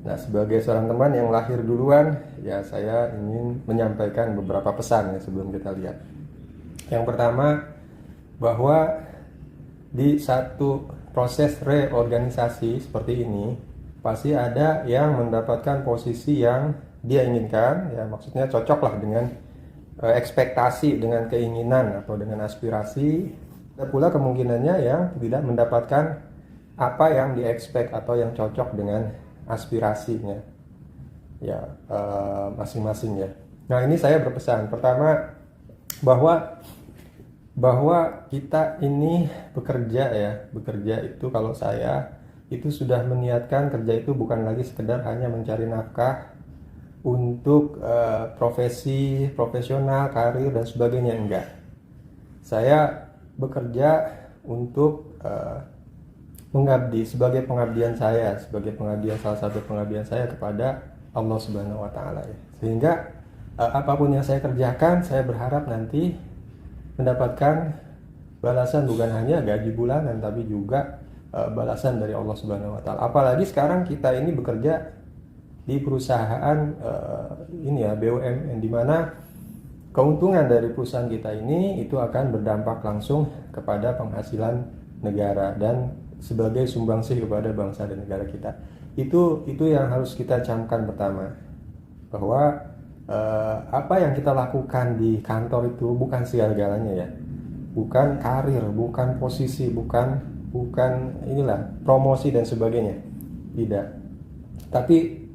Nah, sebagai seorang teman yang lahir duluan, ya saya ingin menyampaikan beberapa pesan ya sebelum kita lihat. Yang pertama, bahwa di satu proses reorganisasi seperti ini, pasti ada yang mendapatkan posisi yang dia inginkan, ya maksudnya cocoklah dengan ekspektasi, dengan keinginan atau dengan aspirasi. Ada pula kemungkinannya yang tidak mendapatkan apa yang diekspek atau yang cocok dengan aspirasinya, ya masing-masing ya. Nah, ini saya berpesan pertama bahwa kita ini bekerja itu, kalau saya itu sudah meniatkan kerja itu bukan lagi sekedar hanya mencari nafkah untuk profesi, profesional, karir dan sebagainya, enggak. Saya bekerja untuk mengabdi, sebagai pengabdian saya, sebagai pengabdian, salah satu pengabdian saya kepada Allah Subhanahu wa taala ya. Sehingga apapun yang saya kerjakan, saya berharap nanti mendapatkan balasan, bukan hanya gaji bulanan tapi juga balasan dari Allah Subhanahu wa taala. Apalagi sekarang kita ini bekerja di perusahaan ini ya, BUMN, di mana keuntungan dari perusahaan kita ini itu akan berdampak langsung kepada penghasilan negara dan sebagai sumbangsih kepada bangsa dan negara kita. Itu yang harus kita camkan pertama, bahwa apa yang kita lakukan di kantor itu bukan segala-galanya ya, bukan karir, bukan posisi, bukan inilah promosi dan sebagainya, tidak. Tapi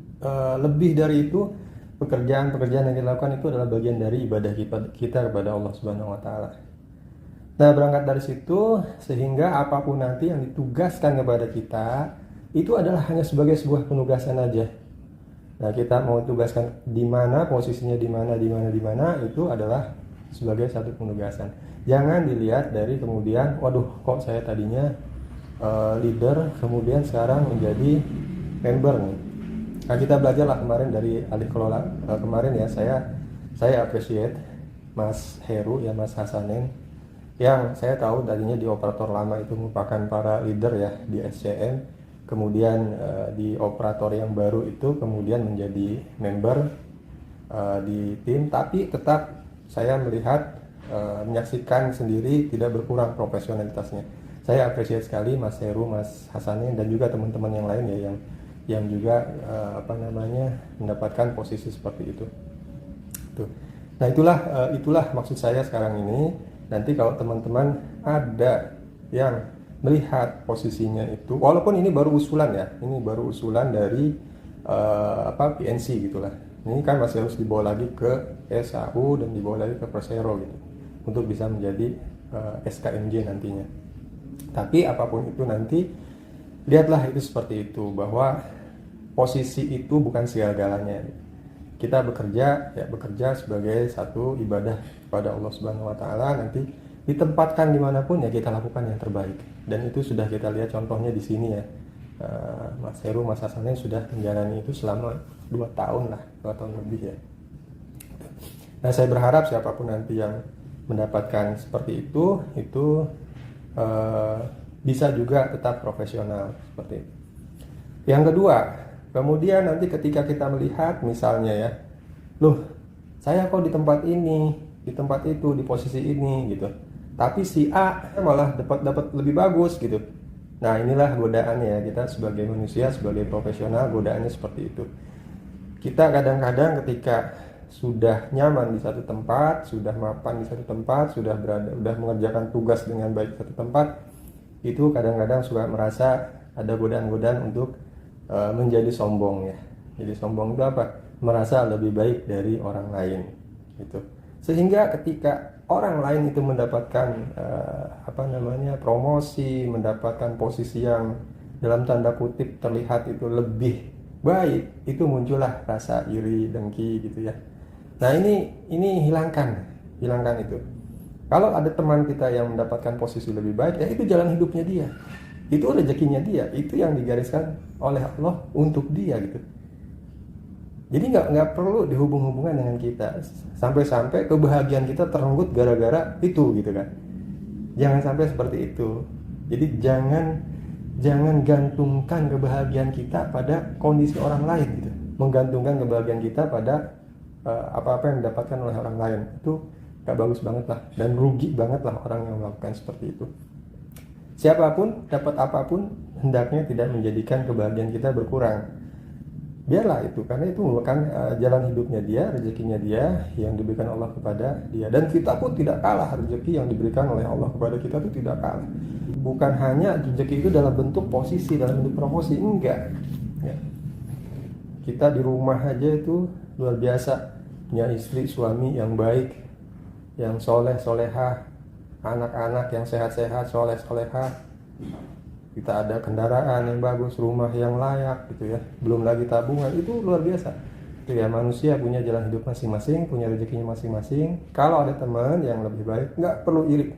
lebih dari itu, pekerjaan-pekerjaan yang kita lakukan itu adalah bagian dari ibadah kita kepada Allah Subhanahu wa taala. Nah, berangkat dari situ, sehingga apapun nanti yang ditugaskan kepada kita itu adalah hanya sebagai sebuah penugasan aja. Nah, kita mau tugaskan di mana, posisinya di mana, itu adalah sebagai satu penugasan. Jangan dilihat dari kemudian, waduh kok saya tadinya leader, kemudian sekarang menjadi member nih. Nah, kita belajarlah kemarin dari alih kelola kemarin ya, saya appreciate Mas Heru ya, Mas Hasanin, yang saya tahu tadinya di operator lama itu merupakan para leader ya di SCM, kemudian di operator yang baru itu kemudian menjadi member di tim, tapi tetap saya melihat menyaksikan sendiri tidak berkurang profesionalitasnya. Saya appreciate sekali Mas Heru, Mas Hasanin dan juga teman-teman yang lain ya yang juga mendapatkan posisi seperti itu. Tuh. Nah, itulah maksud saya sekarang ini. Nanti kalau teman-teman ada yang melihat posisinya itu, walaupun ini baru usulan ya, ini baru usulan dari PNC gitulah. Ini kan masih harus dibawa lagi ke SAU dan dibawa lagi ke Persero gitu, untuk bisa menjadi SKMJ nantinya. Tapi apapun itu nanti, lihatlah itu seperti itu, bahwa posisi itu bukan segala-galanya. Kita bekerja sebagai satu ibadah kepada Allah Subhanahu wa taala. Nanti ditempatkan dimanapun ya kita lakukan yang terbaik, dan itu sudah kita lihat contohnya di sini ya. Mas Heru, Mas Hasannya sudah menjalani itu selama 2 tahun lebih ya. Nah, saya berharap siapapun nanti yang mendapatkan seperti itu bisa juga tetap profesional seperti itu. Yang kedua, kemudian nanti ketika kita melihat misalnya ya, loh saya kok di tempat ini, di tempat itu, di posisi ini gitu, tapi si A malah dapat lebih bagus gitu. Nah, inilah godaannya, kita sebagai manusia, sebagai profesional, godaannya seperti itu. Kita kadang-kadang ketika sudah nyaman di satu tempat, sudah mapan di satu tempat, sudah mengerjakan tugas dengan baik di satu tempat, itu kadang-kadang suka merasa ada godaan-godaan untuk menjadi sombong ya. Jadi sombong itu apa? Merasa lebih baik dari orang lain gitu. Sehingga ketika orang lain itu mendapatkan promosi, mendapatkan posisi yang dalam tanda kutip terlihat itu lebih baik, itu muncullah rasa iri, dengki gitu ya. Nah, ini hilangkan itu. Kalau ada teman kita yang mendapatkan posisi lebih baik, ya itu jalan hidupnya dia, itu rezekinya dia, itu yang digariskan oleh Allah untuk dia gitu. Jadi nggak perlu dihubung-hubungkan dengan kita, sampai-sampai kebahagiaan kita terenggut gara-gara itu gitu kan. Jangan sampai seperti itu. Jadi jangan Jangan gantungkan kebahagiaan kita pada kondisi orang lain gitu. Menggantungkan kebahagiaan kita pada apa-apa yang didapatkan oleh orang lain, itu gak bagus banget lah, dan rugi banget lah orang yang melakukan seperti itu. Siapapun dapat apapun, hendaknya tidak menjadikan kebahagiaan kita berkurang. Biarlah itu, karena itu merupakan jalan hidupnya dia, rezekinya dia yang diberikan Allah kepada dia. Dan kita pun tidak kalah, rezeki yang diberikan oleh Allah kepada kita itu tidak kalah. Bukan hanya rezeki itu dalam bentuk posisi, dalam bentuk promosi, enggak ya. Kita di rumah aja itu luar biasa, punya istri, suami yang baik, yang soleh, solehah, anak-anak yang sehat-sehat, soleh, solehah. Kita ada kendaraan yang bagus, rumah yang layak gitu ya, belum lagi tabungan, itu luar biasa. Itu ya, manusia punya jalan hidup masing-masing, punya rezekinya masing-masing. Kalau ada teman yang lebih baik, nggak perlu iri.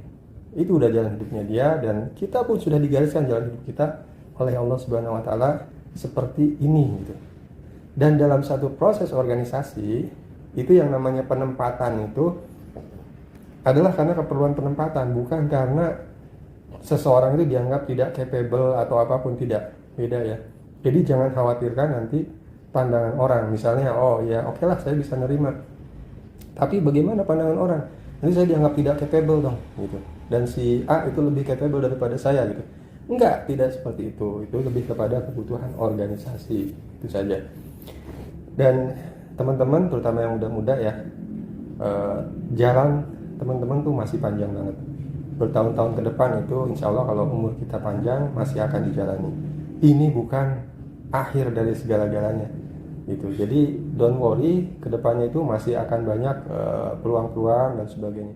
Itu udah jalan hidupnya dia, dan kita pun sudah digariskan jalan hidup kita oleh Allah Subhanahu wa taala seperti ini gitu. Dan dalam satu proses organisasi, itu yang namanya penempatan itu adalah karena keperluan penempatan, bukan karena seseorang itu dianggap tidak capable atau apapun, tidak, beda ya. Jadi jangan khawatirkan nanti pandangan orang, misalnya oh ya oke lah saya bisa nerima, tapi bagaimana pandangan orang, nanti saya dianggap tidak capable dong gitu, dan si A itu lebih capable daripada saya gitu. Enggak, tidak seperti itu lebih kepada kebutuhan organisasi, itu saja. Dan teman-teman terutama yang muda-muda ya, jalan teman-teman tuh masih panjang banget, bertahun-tahun ke depan itu insya Allah kalau umur kita panjang masih akan dijalani. Ini bukan akhir dari segala-galanya gitu. Jadi don't worry, kedepannya itu masih akan banyak peluang-peluang dan sebagainya.